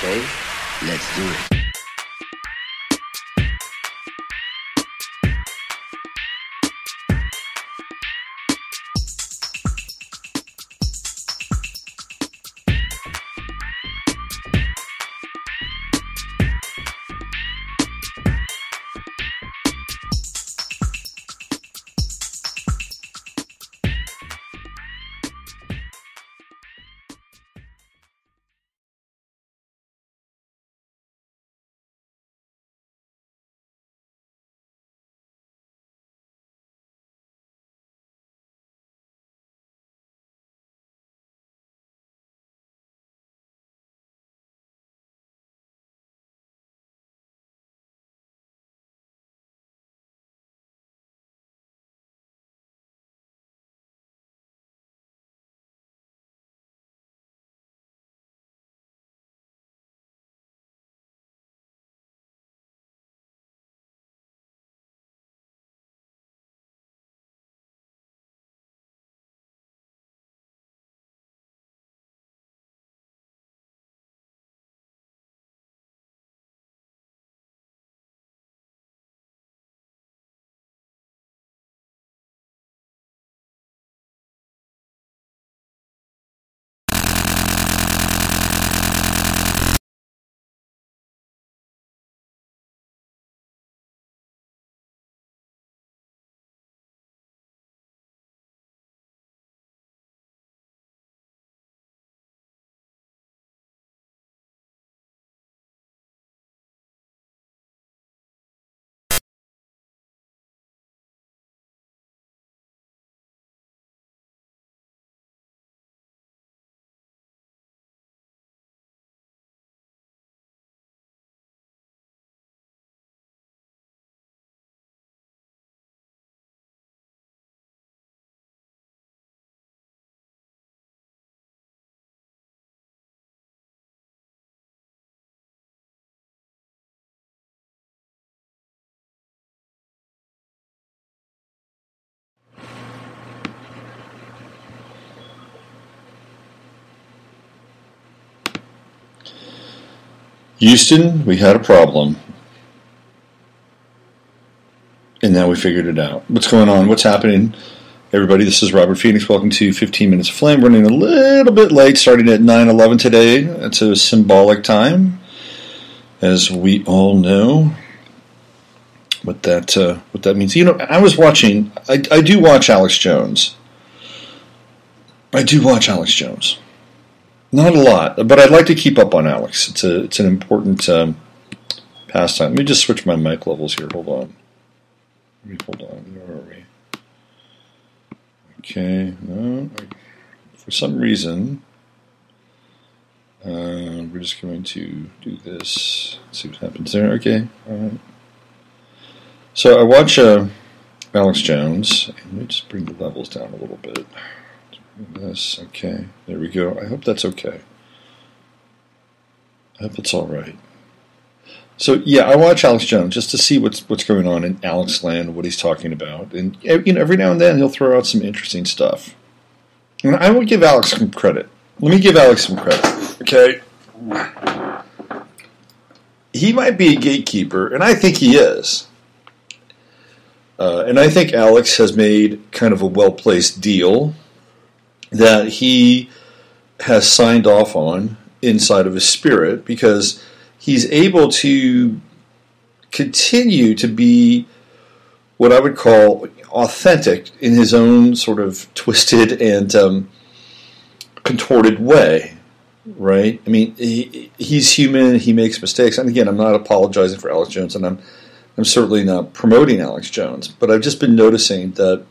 Okay, let's do it. Houston, we had a problem. And now we figured it out. What's going on? What's happening? Everybody, this is Robert Phoenix. Welcome to 15 Minutes of Flame. Running a little bit late, starting at 9:11 today. It's a symbolic time, as we all know. What that means. You know, I was watching. I do watch Alex Jones. Not a lot, but I'd like to keep up on Alex. It's an important pastime. Let me just switch my mic levels here. Hold on. Where are we? Okay. No, for some reason, we're just going to do this. See what happens there. Okay. All right. So I watch Alex Jones. Let me just bring the levels down a little bit. This, okay, there we go. I hope that's okay. I hope it's all right. So yeah, I watch Alex Jones just to see what's going on in Alex land, what he's talking about, and you know, every now and then he'll throw out some interesting stuff. And I will give Alex some credit. Let me give Alex some credit. Okay, he might be a gatekeeper, and I think he is. And I think Alex has made kind of a well-placed deal that he has signed off on inside of his spirit, because he's able to continue to be what I would call authentic in his own sort of twisted and contorted way, right? I mean, he's human, he makes mistakes, and again, I'm not apologizing for Alex Jones, and I'm certainly not promoting Alex Jones, but I've just been noticing that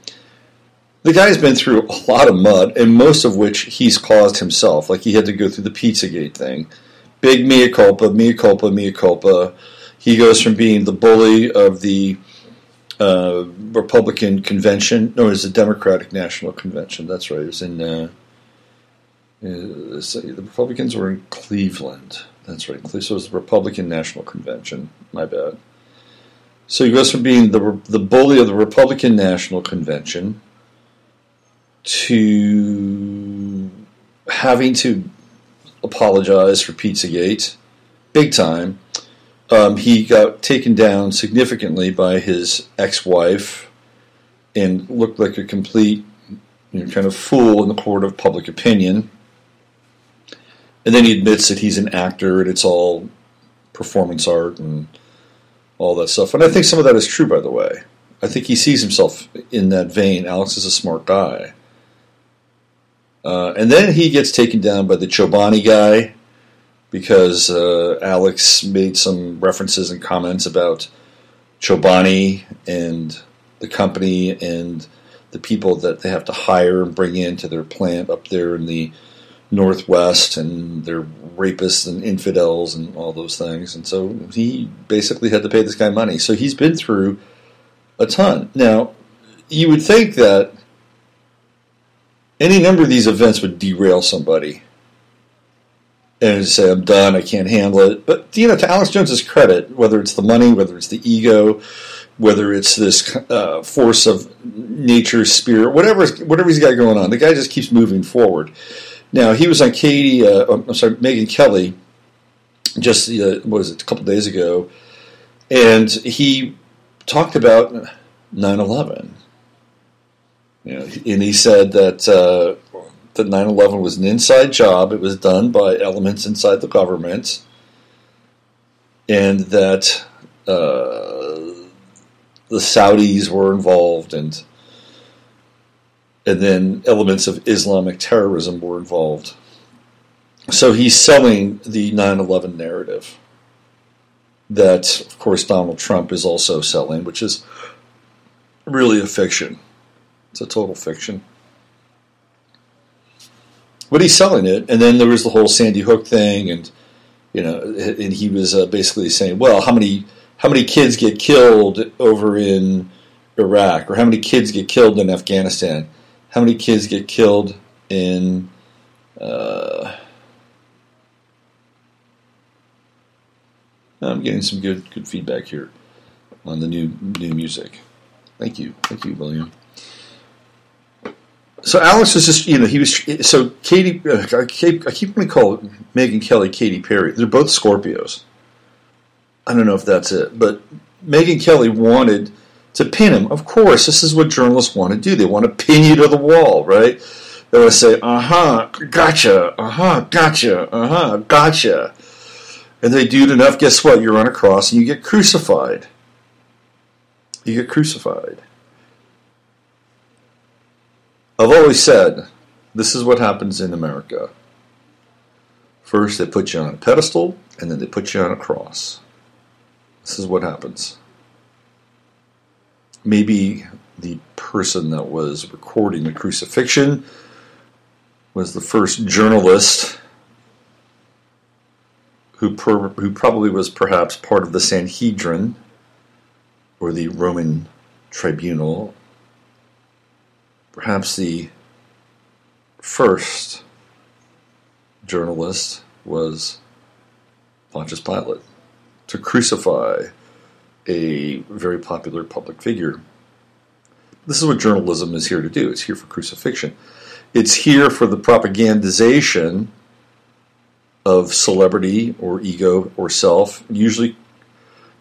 the guy's been through a lot of mud, and most of which he's caused himself. Like, he had to go through the Pizzagate thing. Big mea culpa, mea culpa, mea culpa. He goes from being the bully of the Republican convention. No, it was the Democratic National Convention. That's right. It was in the Republicans were in Cleveland. That's right. So it was the Republican National Convention. My bad. So he goes from being the bully of the Republican National Convention to having to apologize for Pizzagate, big time. He got taken down significantly by his ex-wife and looked like a complete kind of fool in the court of public opinion. And then he admits that he's an actor and it's all performance art and all that stuff. And I think some of that is true, by the way. I think he sees himself in that vein. Alex is a smart guy. And then he gets taken down by the Chobani guy because Alex made some references and comments about Chobani and the company and the people that they have to hire and bring into their plant up there in the Northwest, and they're rapists and infidels and all those things. And so he basically had to pay this guy money. So he's been through a ton. Now, you would think that any number of these events would derail somebody and say, I'm done, I can't handle it. But, to Alex Jones's credit, whether it's the money, whether it's the ego, whether it's this force of nature, spirit, whatever he's got going on, the guy just keeps moving forward. Now, he was on Megyn Kelly, just, a couple days ago, and he talked about 9/11. And he said that 9/11 was an inside job. It was done by elements inside the government, and that the Saudis were involved, and then elements of Islamic terrorism were involved. So he's selling the 9/11 narrative that, of course, Donald Trump is also selling, which is really a fiction. It's a total fiction. But he's selling it, and then there was the whole Sandy Hook thing, and and he was basically saying, well, how many kids get killed over in Iraq, or how many kids get killed in Afghanistan? How many kids get killed in I'm getting some good feedback here on the new music. Thank you, William. So Alex was just, he was, so Katy, I keep wanting to call Megyn Kelly Katy Perry. They're both Scorpios. I don't know if that's it, but Megyn Kelly wanted to pin him. Of course, this is what journalists want to do. They want to pin you to the wall, right? They want to say, gotcha, gotcha, gotcha. And they do it enough, guess what? You're on a cross and you get crucified. You get crucified. I've always said, this is what happens in America. First, they put you on a pedestal, and then they put you on a cross. This is what happens. Maybe the person that was recording the crucifixion was the first journalist who probably was perhaps part of the Sanhedrin or the Roman tribunal. Perhaps the first journalist was Pontius Pilate to crucify a very popular public figure. This is what journalism is here to do. It's here for crucifixion. It's here for the propagandization of celebrity or ego or self, usually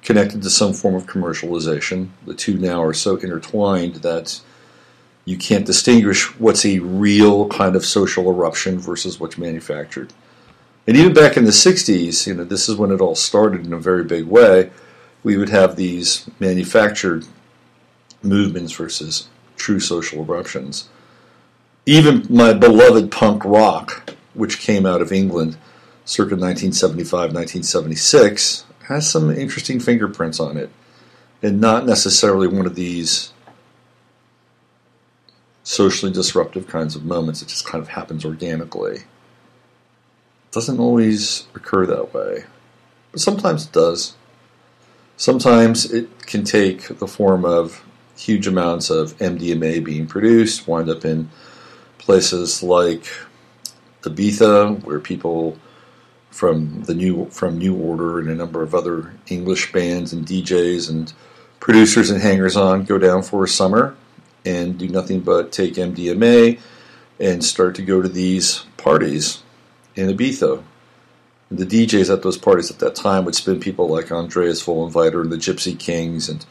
connected to some form of commercialization. The two now are so intertwined that you can't distinguish what's a real kind of social eruption versus what's manufactured. And even back in the 60s, this is when it all started in a very big way. We would have these manufactured movements versus true social eruptions. Even my beloved punk rock, which came out of England circa 1975, 1976, has some interesting fingerprints on it. And not necessarily one of these socially disruptive kinds of moments. It just kind of happens organically. It doesn't always occur that way. But sometimes it does. Sometimes it can take the form of huge amounts of MDMA being produced, wind up in places like Ibiza, where people from New Order and a number of other English bands and DJs and producers and hangers-on go down for a summer and do nothing but take MDMA and start to go to these parties in Ibiza. And the DJs at those parties at that time would spin people like Andreas Vollenweider and the Gypsy Kings and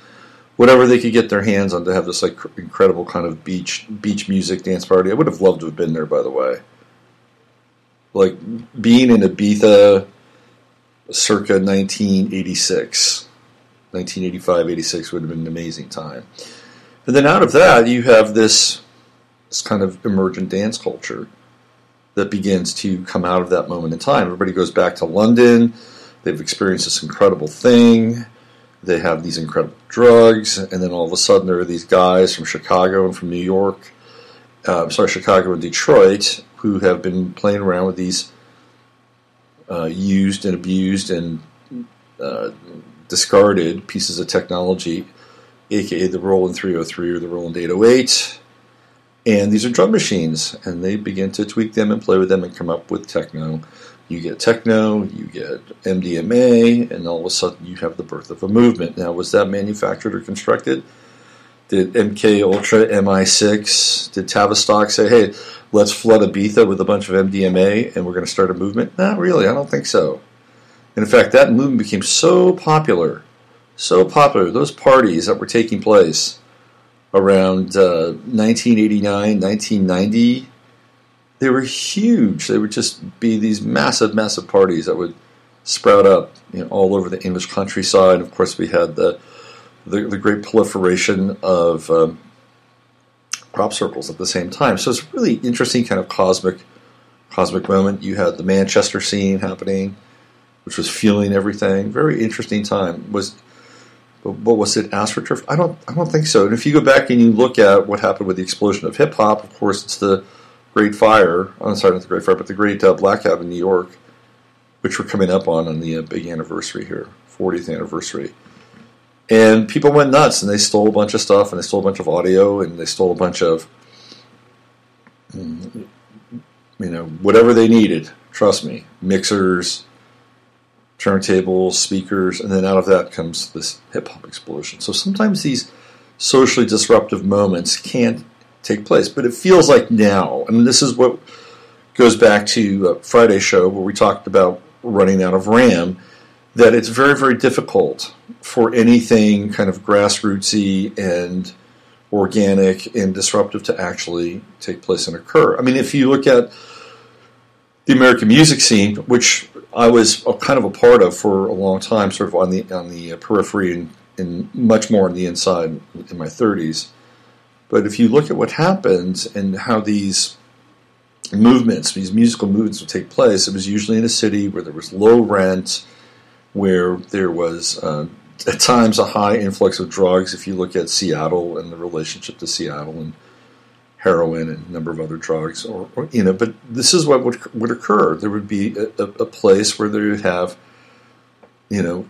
whatever they could get their hands on to have this like incredible kind of beach music dance party. I would have loved to have been there, by the way. Like being in Ibiza circa 1986, 1985, 86 would have been an amazing time. And then out of that, you have this kind of emergent dance culture that begins to come out of that moment in time. Everybody goes back to London. They've experienced this incredible thing. They have these incredible drugs. And then all of a sudden there are these guys from Chicago and from New York, Chicago and Detroit, who have been playing around with these used and abused and discarded pieces of technology, aka the Roland 303 or the Roland 808. And these are drum machines, and they begin to tweak them and play with them and come up with techno. You get techno, you get MDMA, and all of a sudden you have the birth of a movement. Now, was that manufactured or constructed? Did MK Ultra, MI6, did Tavistock say, hey, let's flood Ibiza with a bunch of MDMA and we're going to start a movement? Not really, I don't think so. And in fact, that movement became so popular, those parties that were taking place around 1989, 1990, they were huge. They would just be these massive, massive parties that would sprout up, all over the English countryside. And of course, we had the great proliferation of crop circles at the same time. So it's a really interesting kind of cosmic moment. You had the Manchester scene happening, which was fueling everything. Very interesting time. What was it, AstroTurf? I don't think so. And if you go back and you look at what happened with the explosion of hip hop, of course, it's the Great Fire. I'm sorry, not the Great Fire, but the Great Blackout in New York, which we're coming up on the big anniversary here, 40th anniversary. And people went nuts, and they stole a bunch of stuff, and they stole a bunch of audio, and they stole a bunch of, whatever they needed. Trust me, mixers, turntables, speakers, and then out of that comes this hip-hop explosion. So sometimes these socially disruptive moments can't take place, but it feels like now, and this is what goes back to Friday's show where we talked about running out of RAM, that it's very, very difficult for anything kind of grassrootsy and organic and disruptive to actually take place and occur. I mean, if you look at the American music scene, which I was kind of a part of for a long time, sort of on the periphery and much more on the inside in my 30s. But if you look at what happened and how these movements, these musical movements would take place, it was usually in a city where there was low rent, where there was at times a high influx of drugs. If you look at Seattle and the relationship to Seattle and heroin and a number of other drugs, but this is what would occur. There would be a place where they would have,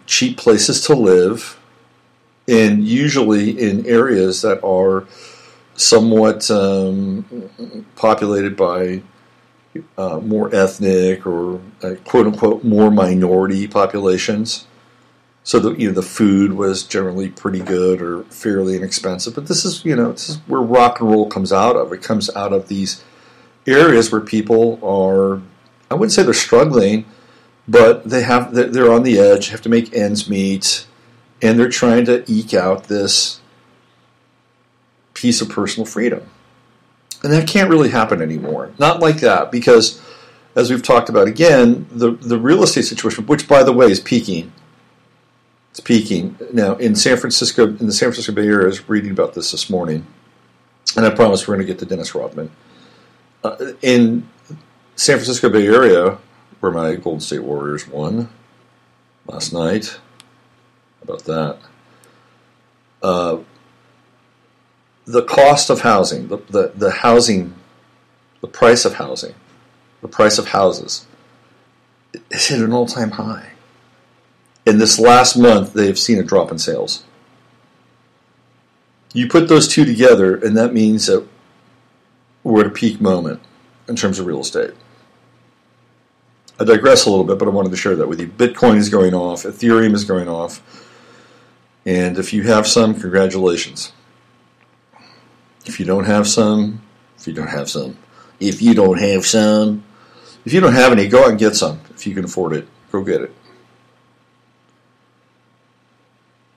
cheap places to live, and usually in areas that are somewhat populated by more ethnic or quote unquote more minority populations. So the food was generally pretty good or fairly inexpensive. But this is where rock and roll comes out of. It comes out of these areas where people are, I wouldn't say they're struggling, but they're on the edge, have to make ends meet, and they're trying to eke out this piece of personal freedom. And that can't really happen anymore. Not like that, because as we've talked about again, the real estate situation, which by the way is peaking. It's peaking. Now in the San Francisco Bay Area, I was reading about this morning, and I promise we're going to get to Dennis Rodman. In San Francisco Bay Area, where my Golden State Warriors won last night, how about that? The cost of housing, the housing, the price of housing, the price of houses is hit an all-time high. In this last month, they've seen a drop in sales. You put those two together, and that means that we're at a peak moment in terms of real estate. I digress a little bit, but I wanted to share that with you. Bitcoin is going off. Ethereum is going off. And if you have some, congratulations. If you don't have some, if you don't have any, go out and get some if you can afford it. Go get it.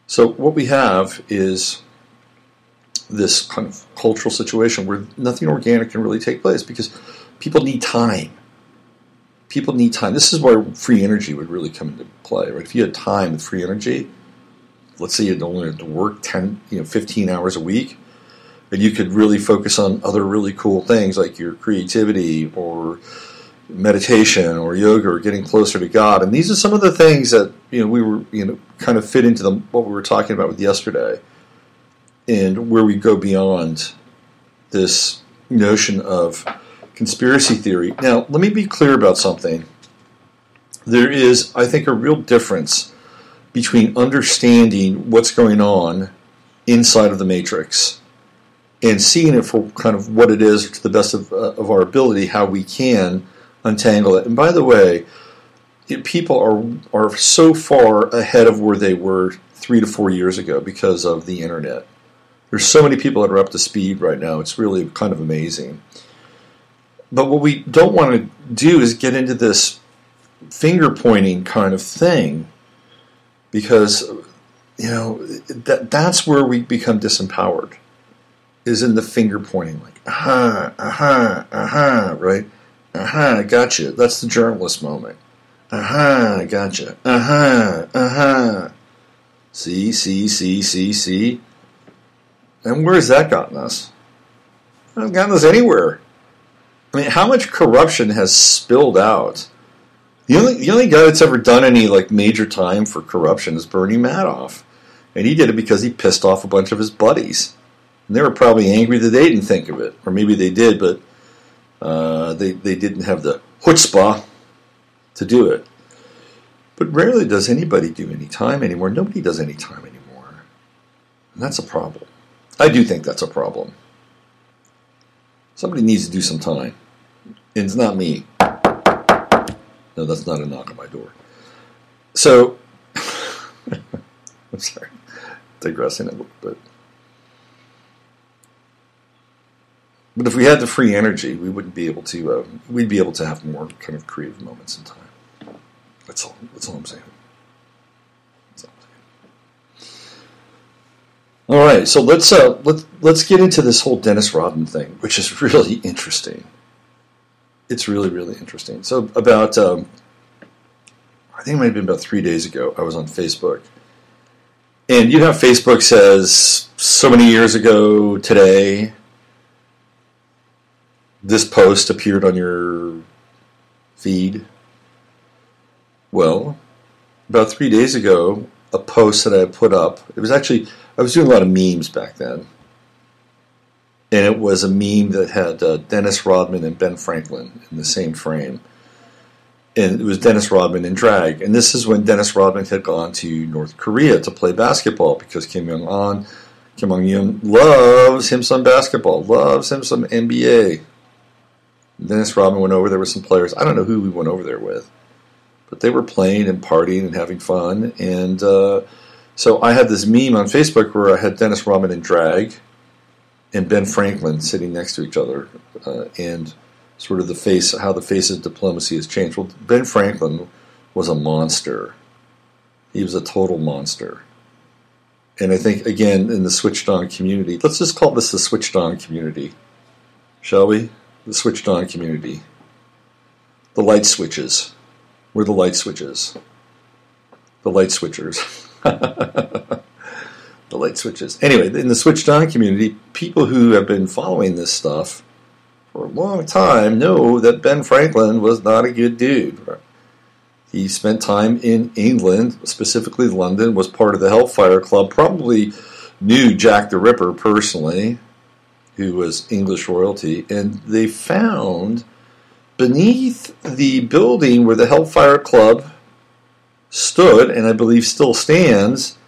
So what we have is this kind of cultural situation where nothing organic can really take place because people need time. People need time. This is where free energy would really come into play, right? If you had time with free energy, let's say you only had to work 15 hours a week, and you could really focus on other really cool things like your creativity or meditation or yoga or getting closer to God. And these are some of the things that we were kind of fit into what we were talking about with yesterday, and where we go beyond this notion of conspiracy theory. Now, let me be clear about something. There is, I think, a real difference between understanding what's going on inside of the Matrix and seeing it for kind of what it is to the best of our ability, how we can untangle it. And by the way, people are so far ahead of where they were 3 to 4 years ago because of the internet. There's so many people that are up to speed right now. It's really kind of amazing. But what we don't want to do is get into this finger-pointing kind of thing, because that's where we become disempowered, is in the finger-pointing, like, right? I gotcha. That's the journalist moment. I gotcha. See. And where has that gotten us? It hasn't gotten us anywhere. I mean, how much corruption has spilled out? The only guy that's ever done any major time for corruption is Bernie Madoff, and he did it because he pissed off a bunch of his buddies, and they were probably angry that they didn't think of it, or maybe they did, but they didn't have the chutzpah to do it. But rarely does anybody do any time anymore. Nobody does any time anymore, and that's a problem. I do think that's a problem. Somebody needs to do some time. And it's not me. No, that's not a knock on my door. So, I'm sorry, digressing a little bit. But if we had the free energy, we wouldn't be able to. We'd be able to have more kind of creative moments in time. That's all. That's all I'm saying. All right, so let's get into this whole Dennis Rodman thing, which is really interesting. It's really, really interesting. So about, I think it might have been about 3 days ago, I was on Facebook. And how Facebook says, so many years ago today, this post appeared on your feed. Well, about 3 days ago, a post that I had put up, it was actually, I was doing a lot of memes back then. And it was a meme that had Dennis Rodman and Ben Franklin in the same frame. And it was Dennis Rodman in drag. And this is when Dennis Rodman had gone to North Korea to play basketball, because Kim Jong Un loves him some basketball, loves him some NBA. Dennis Rodman went over there with some players. I don't know who he went over there with, but they were playing and partying and having fun. And so I had this meme on Facebook where I had Dennis Rodman in drag and Ben Franklin sitting next to each other, and sort of how the face of diplomacy has changed. Well, Ben Franklin was a monster. He was a total monster. And I think, again, in the switched on community, let's just call this the switched on community, shall we? The switched on community. The light switches. We're the light switches. The light switchers. The light switches. Anyway, in the switched on community, people who have been following this stuff for a long time know that Ben Franklin was not a good dude. He spent time in England, specifically London, was part of the Hellfire Club, probably knew Jack the Ripper personally, who was English royalty, and they found beneath the building where the Hellfire Club stood, and I believe still stands,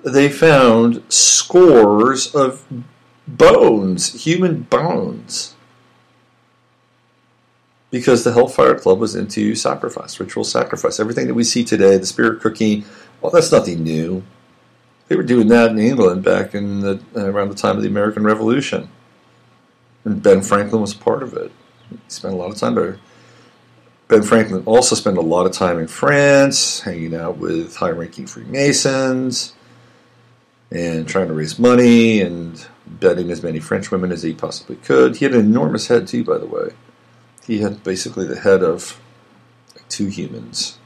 they found scores of bones, human bones, because the Hellfire Club was into sacrifice, ritual sacrifice. Everything that we see today, the spirit cooking, well, that's nothing new. They were doing that in England back in around the time of the American Revolution, and Ben Franklin was part of it. He spent a lot of time there. Ben Franklin also spent a lot of time in France, hanging out with high-ranking Freemasons, and trying to raise money, and betting as many French women as he possibly could. He had an enormous head, too, by the way. He had basically the head of like 2 humans.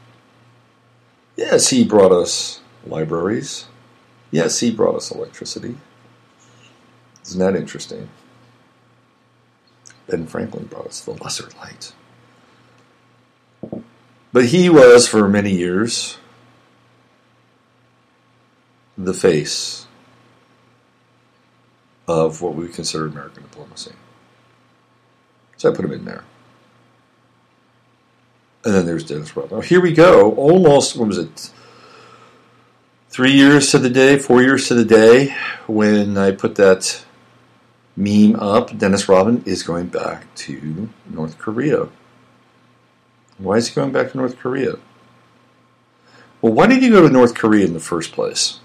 Yes, he brought us libraries. Yes, he brought us electricity. Isn't that interesting? Ben Franklin brought us the lesser light. But he was, for many years, the face of what we would consider American diplomacy. So I put him in there. And then there's Dennis Rodman. Now, here we go. Almost, what was it? 3 years to the day, 4 years to the day, when I put that meme up. Dennis Rodman is going back to North Korea. Why is he going back to North Korea? Well, why did he go to North Korea in the first place?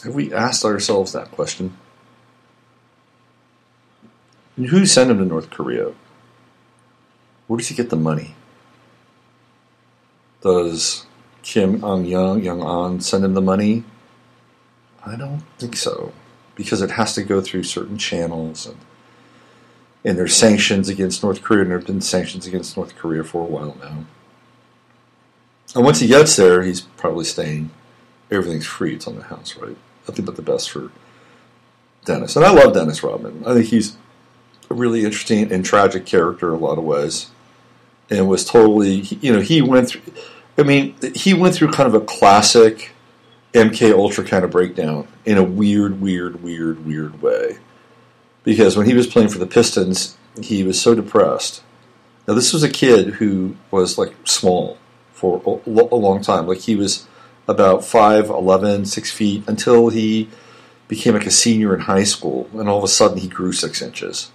Have we asked ourselves that question? And who sent him to North Korea? Where does he get the money? Does Kim Jong Un send him the money? I don't think so, because it has to go through certain channels, and there's sanctions against North Korea, and there have been sanctions against North Korea for a while now. And once he gets there, he's probably staying. Everything's free. It's on the house, right? Nothing but the best for Dennis. And I love Dennis Rodman. I think he's a really interesting and tragic character in a lot of ways. And was totally, he went through kind of a classic MK Ultra kind of breakdown in a weird way. Because when he was playing for the Pistons, he was so depressed. Now, this was a kid who was, like, small for a long time. Like, he was about 5'11", 6 feet, until he became, like, a senior in high school. And all of a sudden, he grew 6 inches.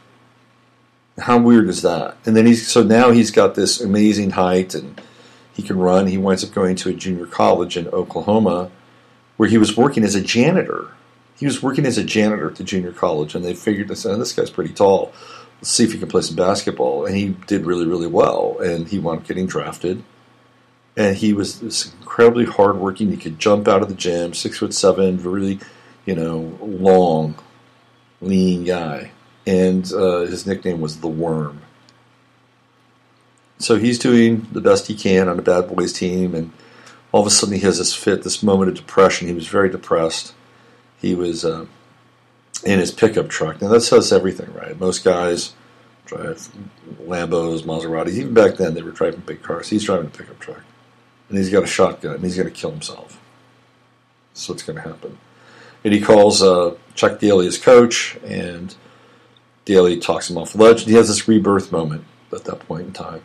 How weird is that? And then now he's got this amazing height, and he can run. He winds up going to a junior college in Oklahoma, where he was working as a janitor. He was working as a janitor at the junior college, and they figured, this guy's pretty tall. Let's see if he can play some basketball. And he did really, really well, and he wound up getting drafted. And he was this incredibly hardworking. He could jump out of the gym, 6'7", really, long, lean guy. And his nickname was The Worm. So he's doing the best he can on a bad boys team, and all of a sudden he has this moment of depression. He was very depressed. He was in his pickup truck. Now that says everything, right? Most guys drive Lambos, Maseratis. Even back then they were driving big cars. He's driving a pickup truck. And he's got a shotgun, and he's going to kill himself. That's what's going to happen. And he calls Chuck Daly his coach, and Daly talks him off the ledge. He has this rebirth moment at that point in time.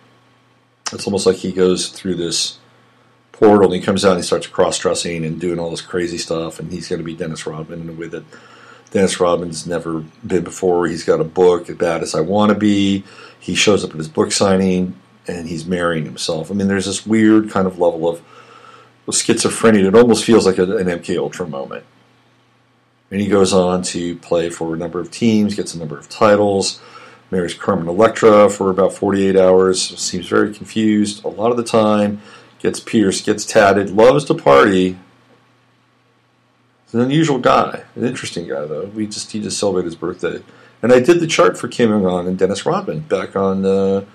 It's almost like he goes through this portal, and he comes out and he starts cross-dressing and doing all this crazy stuff, and he's going to be Dennis Rodman in a way that Dennis Rodman's never been before. He's got a book, As Bad as I Want to Be. He shows up at his book signing, and he's marrying himself. I mean, there's this weird kind of level of schizophrenia. It almost feels like an MK Ultra moment. And he goes on to play for a number of teams, gets a number of titles, marries Carmen Electra for about 48 hours, seems very confused a lot of the time, gets pierced, gets tatted, loves to party. He's an unusual guy, an interesting guy, though. He just celebrated his birthday. And I did the chart for Kim Jong Un and Dennis Rodman back on the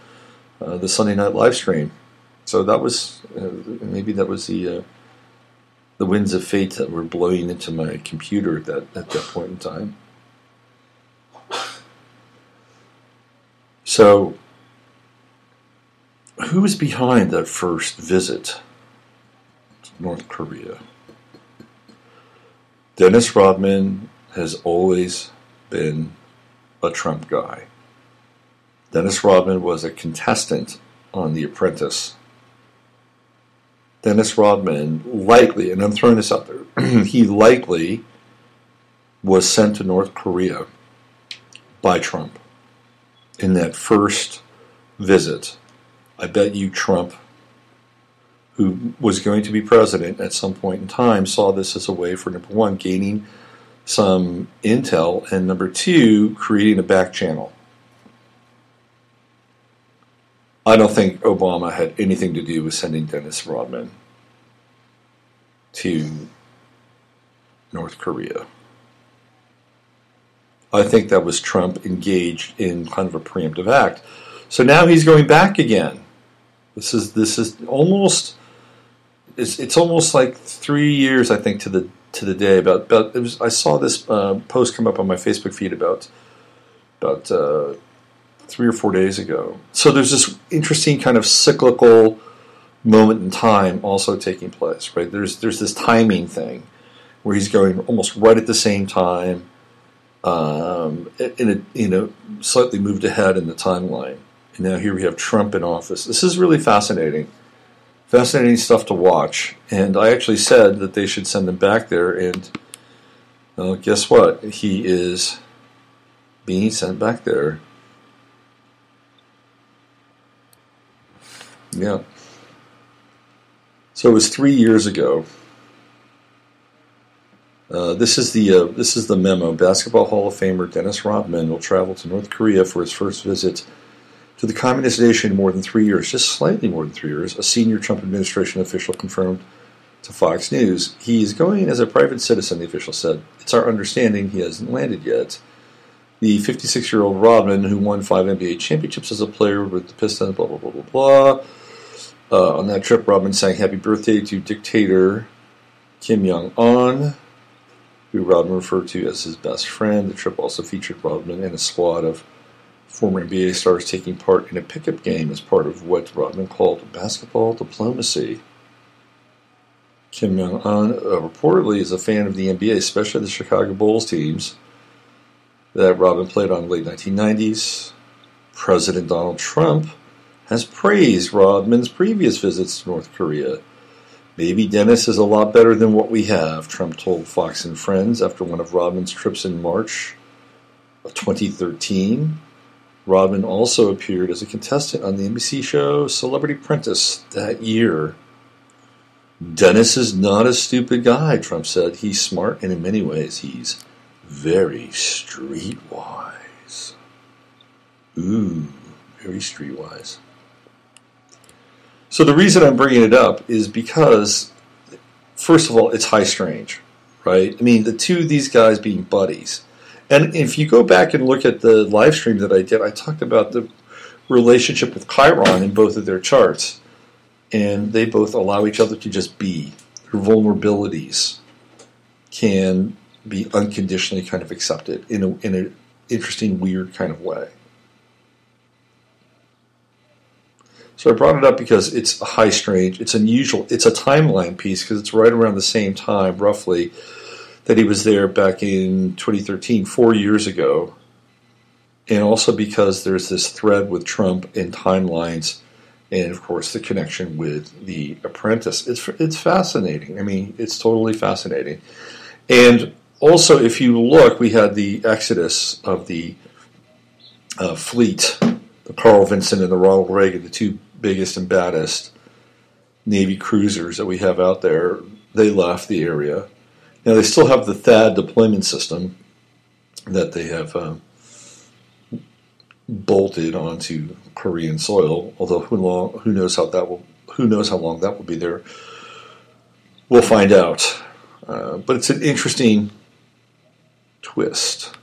Sunday night live stream. So that was, maybe that was the winds of fate that were blowing into my computer at that point in time. So, who was behind that first visit to North Korea? Dennis Rodman has always been a Trump guy. Dennis Rodman was a contestant on The Apprentice. Dennis Rodman likely, and I'm throwing this out there, he likely was sent to North Korea by Trump in that first visit. I bet you Trump, who was going to be president at some point in time, saw this as a way for, number one, gaining some intel, and number two, creating a back channel. I don't think Obama had anything to do with sending Dennis Rodman to North Korea. I think that was Trump engaged in kind of a preemptive act. So now he's going back again. This is almost it's almost like 3 years, I think, to the day. I saw this post come up on my Facebook feed about 3 or 4 days ago. So there's this interesting kind of cyclical moment in time also taking place, right? There's this timing thing where he's going almost right at the same time, slightly moved ahead in the timeline. And now here we have Trump in office. This is really fascinating. Fascinating stuff to watch. And I actually said that they should send him back there, and well, guess what? He is being sent back there. Yeah. So it was 3 years ago. This is the memo. Basketball Hall of Famer Dennis Rodman will travel to North Korea for his first visit to the communist nation in more than 3 years, just slightly more than 3 years. A senior Trump administration official confirmed to Fox News. He is going as a private citizen, the official said. It's our understanding he hasn't landed yet. The 56-year-old Rodman, who won 5 NBA championships as a player with the Pistons, blah, blah, blah, blah, blah. On that trip, Rodman sang happy birthday to dictator Kim Jong Un, who Rodman referred to as his best friend. The trip also featured Rodman and a squad of former NBA stars taking part in a pickup game as part of what Rodman called basketball diplomacy. Kim Jong Un reportedly is a fan of the NBA, especially the Chicago Bulls teams that Rodman played on in the late 1990s. President Donald Trump has praised Rodman's previous visits to North Korea. Maybe Dennis is a lot better than what we have, Trump told Fox and Friends after one of Rodman's trips in March of 2013. Rodman also appeared as a contestant on the NBC show Celebrity Apprentice that year. Dennis is not a stupid guy, Trump said. He's smart, and in many ways, he's very streetwise. Ooh, very streetwise. So the reason I'm bringing it up is because, first of all, it's high strange, right? I mean, the two of these guys being buddies. And if you go back and look at the live stream that I did, I talked about the relationship with Chiron in both of their charts. And they both allow each other to just be. Their vulnerabilities can be unconditionally kind of accepted in an interesting, weird kind of way. So I brought it up because it's high strange, it's unusual, it's a timeline piece because it's right around the same time, roughly, that he was there back in 2013, 4 years ago. And also because there's this thread with Trump and timelines, and of course the connection with The Apprentice. It's fascinating. I mean, it's totally fascinating. And also, if you look, we had the exodus of the fleet, the Carl Vinson and the Ronald Reagan, the two biggest and baddest Navy cruisers that we have out there. They left the area. Now, they still have the THAAD deployment system that they have bolted onto Korean soil. Although who knows how long that will be there? We'll find out. But it's an interesting twist,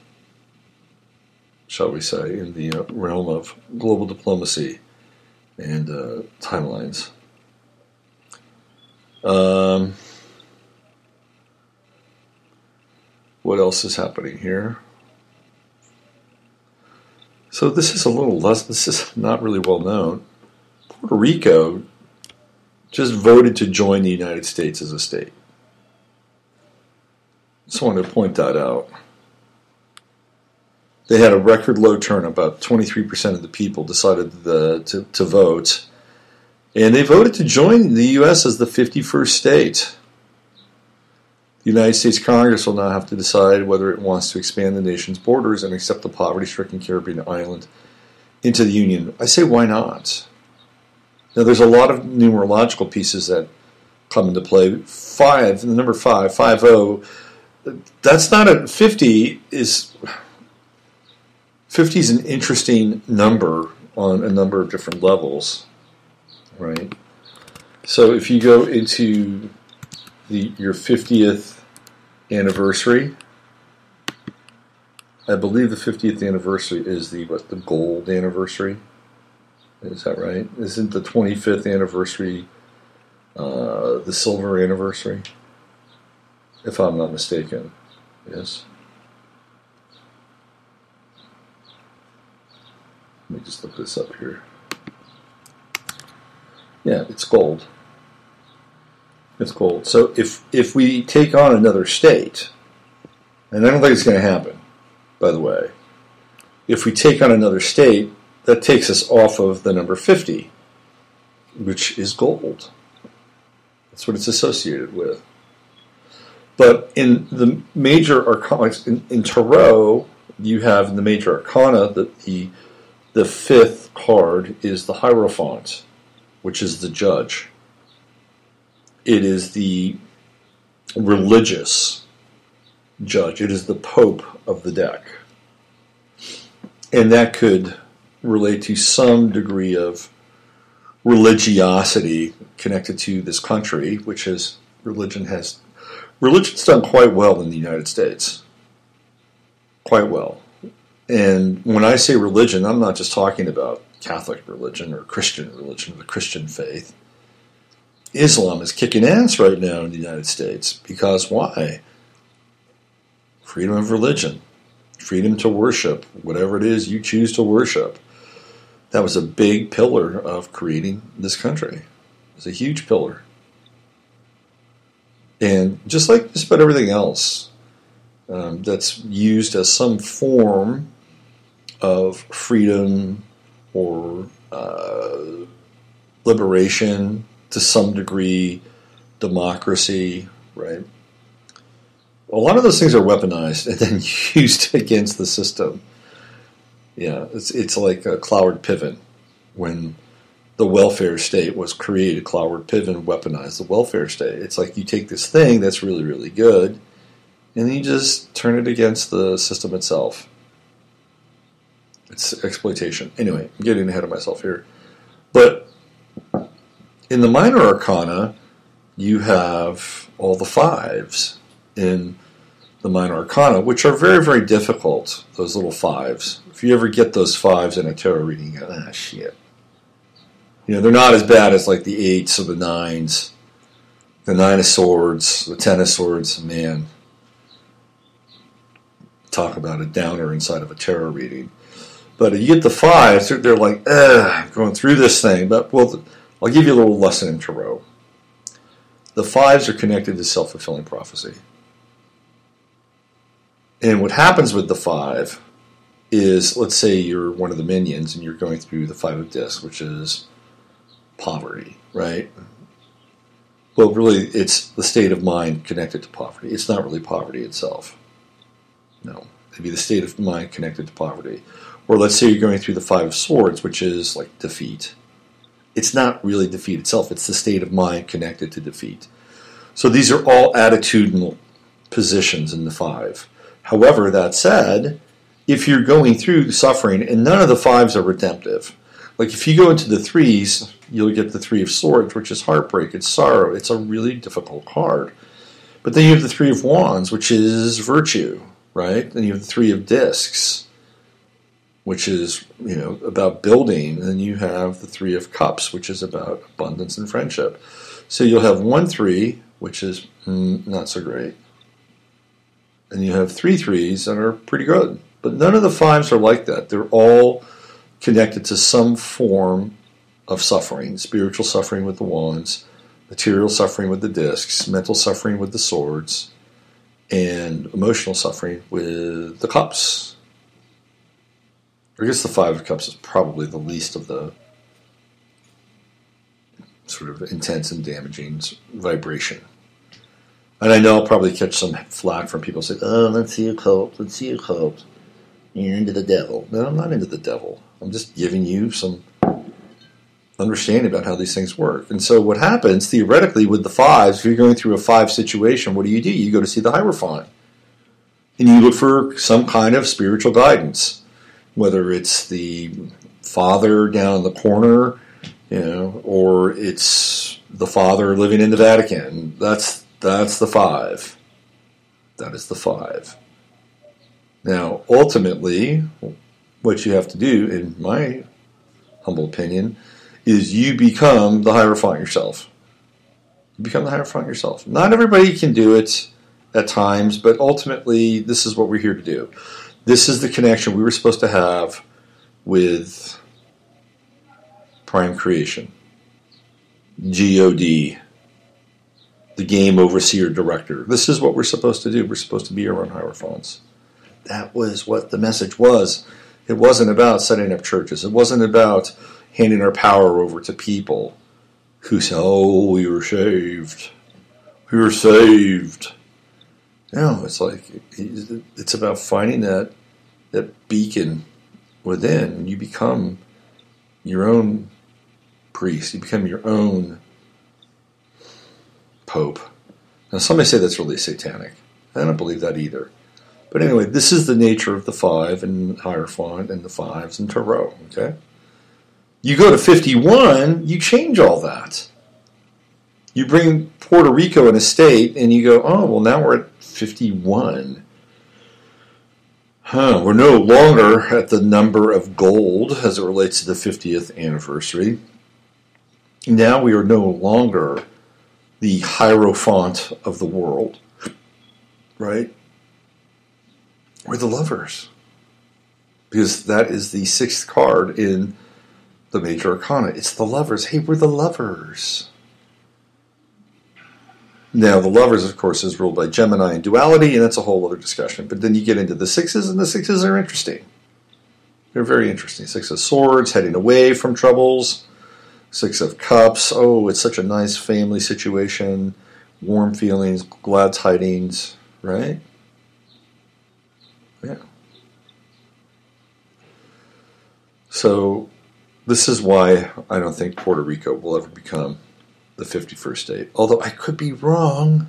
shall we say, in the realm of global diplomacy and timelines. What else is happening here? So this is a little less, this is not really well known. Puerto Rico just voted to join the United States as a state. Just wanted to point that out. They had a record low turnout. About 23% of the people decided to vote. And they voted to join the U.S. as the 51st state. The United States Congress will now have to decide whether it wants to expand the nation's borders and accept the poverty-stricken Caribbean island into the Union. I say, why not? Now, there's a lot of numerological pieces that come into play. The number 5, 50, that's not a 50 is an interesting number on a number of different levels, right? So if you go into your 50th anniversary, I believe the 50th anniversary is the gold anniversary. Is that right? Isn't the 25th anniversary the silver anniversary? If I'm not mistaken. Yes. Let me just look this up here. Yeah, it's gold. It's gold. So if we take on another state, and I don't think it's going to happen, by the way, if we take on another state, that takes us off of the number 50, which is gold. That's what it's associated with. But in the major arcana, in Tarot, you have in the major arcana that the fifth card is the Hierophant, which is the judge. It is the religious judge. It is the Pope of the deck. And that could relate to some degree of religiosity connected to this country, which is religion's done quite well in the United States. Quite well. And when I say religion, I'm not just talking about Catholic religion or Christian religion, the Christian faith. Islam is kicking ass right now in the United States. Because why? Freedom of religion. Freedom to worship whatever it is you choose to worship. That was a big pillar of creating this country. It was a huge pillar. And just like just about everything else that's used as some form of freedom or liberation, to some degree, democracy, right? A lot of those things are weaponized and then used against the system. Yeah, it's like a Cloward Piven. When the welfare state was created, Cloward Piven weaponized the welfare state. It's like you take this thing that's really, really good, and then you just turn it against the system itself. It's exploitation. Anyway, I'm getting ahead of myself here. But in the minor arcana, you have all the fives in the minor arcana, which are very, very difficult, those little fives. If you ever get those fives in a tarot reading, you go, shit. You know, they're not as bad as like the eights or the nines, the nine of swords, the 10 of swords. Man, talk about a downer inside of a tarot reading. But you get the fives, they're like, going through this thing. But well, I'll give you a little lesson in tarot. The fives are connected to self-fulfilling prophecy. And what happens with the five is, let's say you're one of the minions and you're going through the five of discs, which is poverty, right? Well, really, it's the state of mind connected to poverty. It's not really poverty itself. No. It'd be the state of mind connected to poverty. Or let's say you're going through the five of swords, which is like defeat. It's not really defeat itself. It's the state of mind connected to defeat. So these are all attitudinal positions in the five. However, that said, if you're going through suffering, and none of the fives are redemptive. Like if you go into the threes, you'll get the three of swords, which is heartbreak, it's sorrow. It's a really difficult card. But then you have the three of wands, which is virtue, right? Then you have the three of discs, which is, you know, about building. And then you have the three of cups, which is about abundance and friendship. So you'll have 1 3, which is not so great. And you have 3 3s that are pretty good. But none of the fives are like that. They're all connected to some form of suffering. Spiritual suffering with the wands, material suffering with the discs, mental suffering with the swords, and emotional suffering with the cups. I guess the Five of Cups is probably the least of the sort of intense and damaging vibration. And I know I'll probably catch some flack from people saying, oh, let's see a cult, let's see a cult. You're into the devil. No, I'm not into the devil. I'm just giving you some understanding about how these things work. And so what happens, theoretically, with the fives, if you're going through a five situation, what do? You go to see the Hierophant. And you look for some kind of spiritual guidance. Whether it's the father down in the corner, or it's the father living in the Vatican. That's the five. That is the five. Now, ultimately, what you have to do, in my humble opinion, is you become the Hierophant yourself. You become the Hierophant yourself. Not everybody can do it at times, but ultimately, this is what we're here to do. This is the connection we were supposed to have with Prime Creation, God, the Game Overseer Director. This is what we're supposed to do. We're supposed to be our own Hierophants. That was what the message was. It wasn't about setting up churches. It wasn't about handing our power over to people who say, oh, we were saved. We were saved. No, it's like, it's about finding that beacon within. And you become your own priest. You become your own pope. Now, some may say that's really satanic. I don't believe that either. But anyway, this is the nature of the five and Hierophant and the fives and Tarot, okay? You go to 51, you change all that. You bring Puerto Rico in a state, and you go, oh, well, now we're at 51. We're no longer at the number of gold as it relates to the 50th anniversary. Now we are no longer the Hierophant of the world, right? We're the lovers. Because that is the sixth card in the major arcana. It's the lovers. Hey, we're the lovers. Now, the lovers, of course, is ruled by Gemini and duality, and that's a whole other discussion. But then you get into the sixes, and the sixes are interesting. They're very interesting. Six of Swords, heading away from troubles. Six of Cups. Oh, it's such a nice family situation. Warm feelings, glad tidings, right? Yeah. So, this is why I don't think Puerto Rico will ever become the 51st state. Although I could be wrong.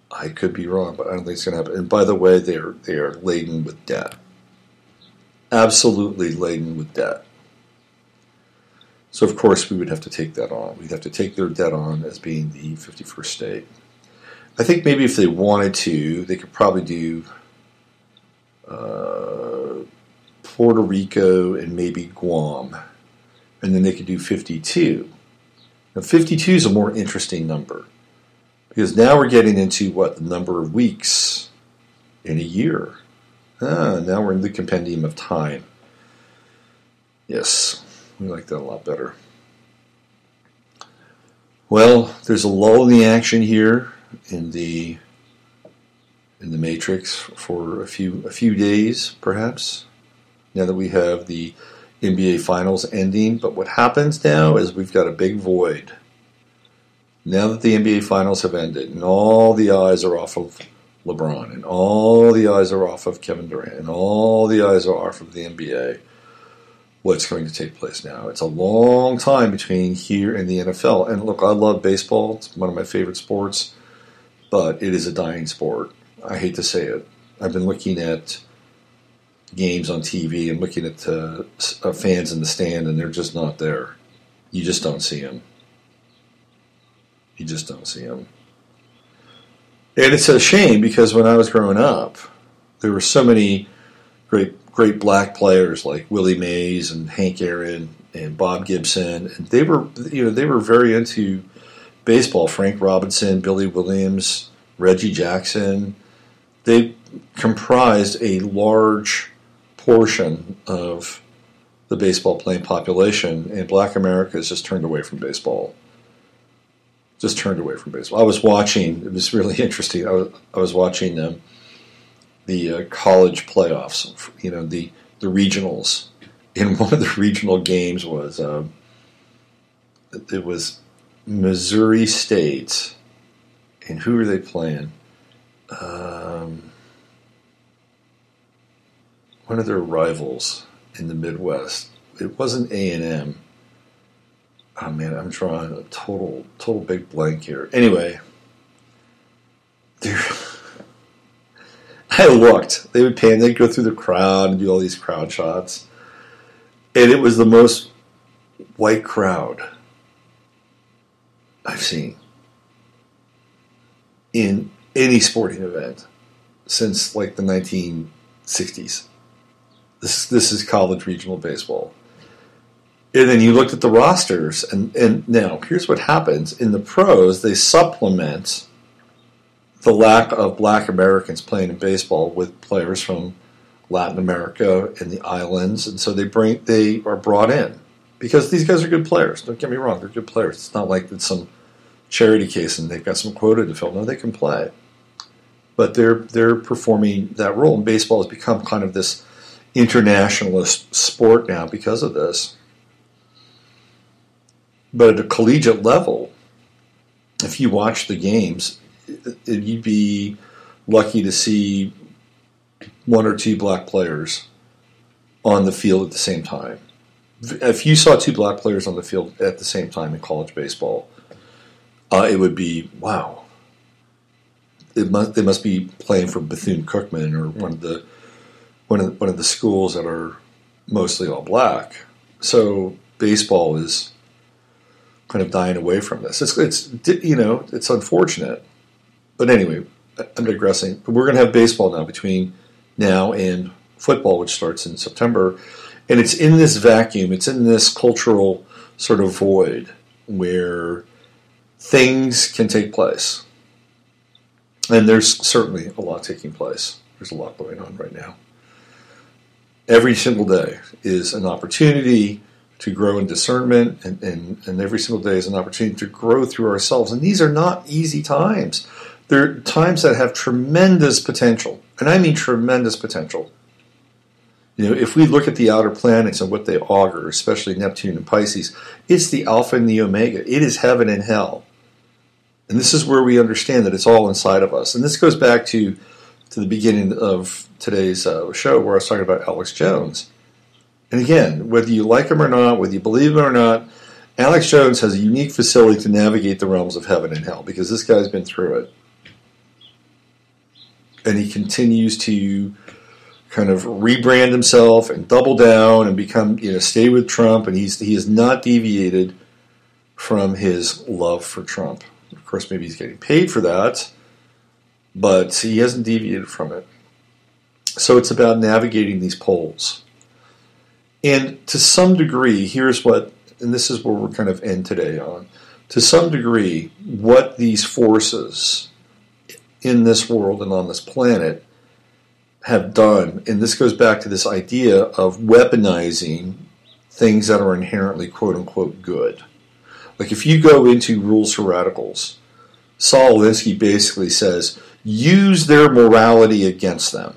But I don't think it's going to happen. And by the way, they are laden with debt. Absolutely laden with debt. So, of course, we would have to take that on. We'd have to take their debt on as being the 51st state. I think maybe if they wanted to, they could probably do Puerto Rico and maybe Guam. And then they could do 52. Now, 52 is a more interesting number. Because now we're getting into, the number of weeks in a year. Now we're in the compendium of time. Yes. We like that a lot better. Well, there's a lull in the action here in the Matrix for a few days, perhaps. Now that we have the NBA Finals ending, but what happens now is we've got a big void. Now that the NBA Finals have ended, and all the eyes are off of LeBron, and all the eyes are off of Kevin Durant, and all the eyes are off of the NBA. What's going to take place now? It's a long time between here and the NFL. And look, I love baseball. It's one of my favorite sports. But it is a dying sport. I hate to say it. I've been looking at games on TV and looking at fans in the stand, and they're just not there. You just don't see them. You just don't see them. And it's a shame because when I was growing up, there were so many great black players like Willie Mays and Hank Aaron and Bob Gibson, and they were very into baseball. Frank Robinson, Billy Williams, Reggie Jackson. They comprised a large portion of the baseball playing population, and Black America has just turned away from baseball. Just turned away from baseball. I was watching. It was really interesting. I was watching the college playoffs, the regionals. And one of the regional games was it was Missouri State, and who were they playing? One of their rivals in the Midwest. It wasn't A&M. Oh man, I'm drawing a total big blank here. Anyway, I looked. They'd go through the crowd and do all these crowd shots. And it was the most white crowd I've seen in any sporting event since like the 1960s. This is college regional baseball. And then you looked at the rosters, and now here's what happens. In the pros, they supplement the lack of black Americans playing in baseball with players from Latin America and the islands, and so they are brought in because these guys are good players. Don't get me wrong, they're good players. It's not like it's some charity case and they've got some quota to fill. No, they can play, but they're performing that role. And baseball has become kind of this internationalist sport now because of this. But at a collegiate level, if you watch the games, you'd be lucky to see one or two black players on the field at the same time. If you saw two black players on the field at the same time in college baseball, it would be, wow. They must be playing for Bethune-Cookman or one of the schools that are mostly all black. So baseball is kind of dying away from this. It's unfortunate. But anyway, I'm digressing. We're going to have baseball now between now and football, which starts in September. And it's in this vacuum, it's in this cultural sort of void where things can take place. And there's certainly a lot taking place. There's a lot going on right now. Every single day is an opportunity to grow in discernment, and every single day is an opportunity to grow through ourselves. And these are not easy times. They're times that have tremendous potential, and I mean tremendous potential. If we look at the outer planets and what they augur, especially Neptune and Pisces, it's the Alpha and the Omega. It is heaven and hell. And this is where we understand that it's all inside of us. And this goes back to the beginning of today's show where I was talking about Alex Jones. And again, whether you like him or not, whether you believe him or not, Alex Jones has a unique facility to navigate the realms of heaven and hell because this guy's been through it. And he continues to kind of rebrand himself and double down and become, stay with Trump. And he has not deviated from his love for Trump. Of course, maybe he's getting paid for that, but he hasn't deviated from it. So it's about navigating these poles. And to some degree, and this is where we're kind of end today on, to some degree, what these forces in this world and on this planet have done, and this goes back to this idea of weaponizing things that are inherently quote-unquote good. Like if you go into Rules for Radicals, Saul Alinsky basically says, use their morality against them.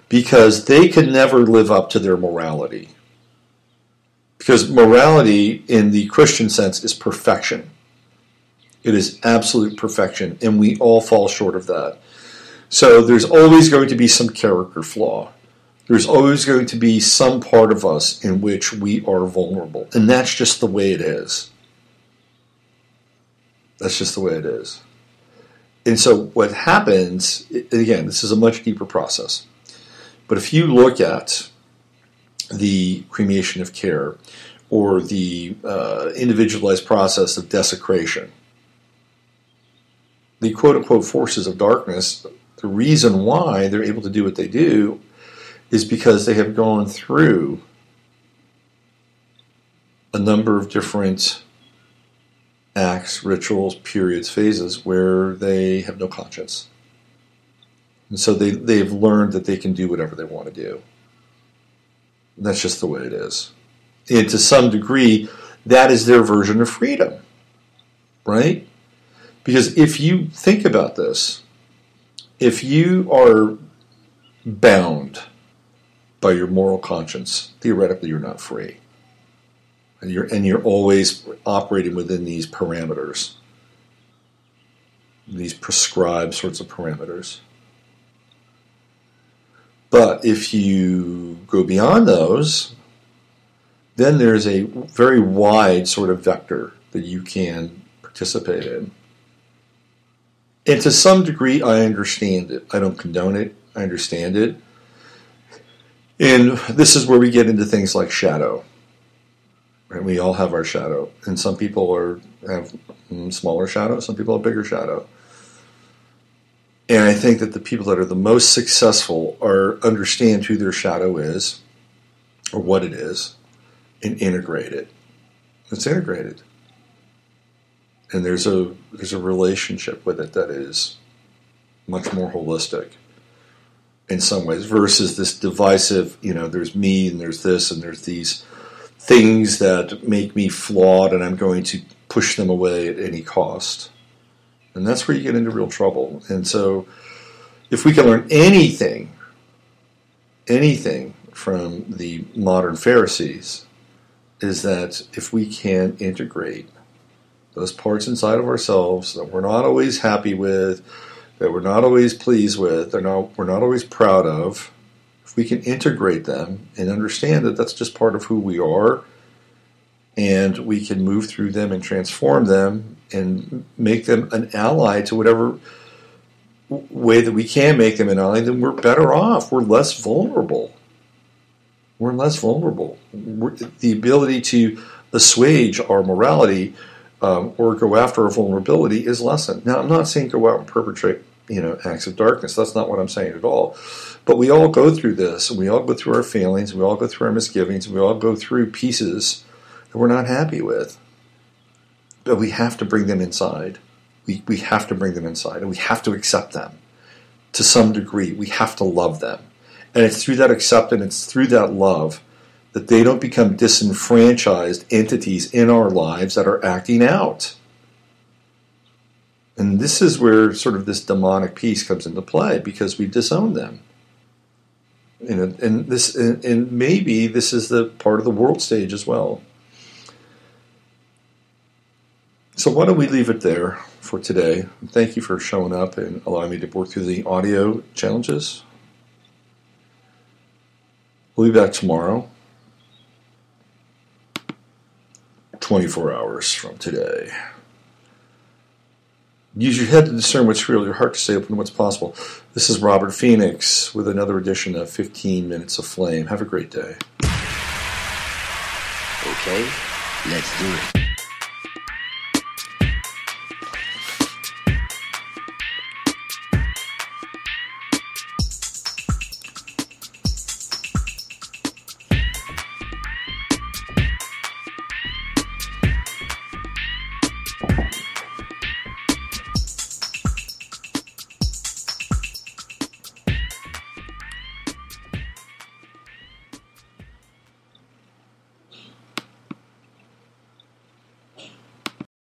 Because they can never live up to their morality. Because morality, in the Christian sense, is perfection. It is absolute perfection, and we all fall short of that. So there's always going to be some character flaw. There's always going to be some part of us in which we are vulnerable. And that's just the way it is. That's just the way it is. And so what happens, again, this is a much deeper process. But if you look at the cremation of care or the individualized process of desecration, the quote-unquote forces of darkness, the reason why they're able to do what they do is because they have gone through a number of different acts, rituals, periods, phases where they have no conscience. And so they've learned that they can do whatever they want to do. And that's just the way it is. And to some degree, that is their version of freedom. Right? Because if you think about this, if you are bound by your moral conscience, theoretically you're not free. And you're always operating within these parameters. These prescribed sorts of parameters. But if you go beyond those, then there's a very wide sort of vector that you can participate in. And to some degree, I understand it. I don't condone it. I understand it. And this is where we get into things like shadow. Right? We all have our shadow. And some people have smaller shadow, some people have bigger shadow. And I think that the people that are the most successful understand who their shadow is, or what it is, and integrate it. It's integrated. And there's a relationship with it that is much more holistic in some ways, versus this divisive, there's me and there's this and there's these things that make me flawed and I'm going to push them away at any cost. And that's where you get into real trouble. And so if we can learn anything from the modern Pharisees, is that if we can integrate those parts inside of ourselves that we're not always happy with, that we're not always pleased with, we're not always proud of, if we can integrate them and understand that that's just part of who we are, and we can move through them and transform them and make them an ally to whatever way that we can make them an ally, then we're better off. We're less vulnerable. The ability to assuage our morality or go after our vulnerability is lessened. Now, I'm not saying go out and perpetrate, acts of darkness. That's not what I'm saying at all. But we all go through this, and we all go through our failings, and we all go through our misgivings, and we all go through pieces that we're not happy with. But we have to bring them inside. We have to bring them inside, and we have to accept them to some degree. We have to love them. And it's through that acceptance, it's through that love, that they don't become disenfranchised entities in our lives that are acting out. And this is where sort of this demonic piece comes into play, because we disown them. And maybe this is the part of the world stage as well. So why don't we leave it there for today? Thank you for showing up and allowing me to work through the audio challenges. We'll be back tomorrow, 24 hours from today. Use your head to discern what's real, your heart to stay open to what's possible. This is Robert Phoenix with another edition of 15 Minutes of Flame. Have a great day. Okay, let's do it.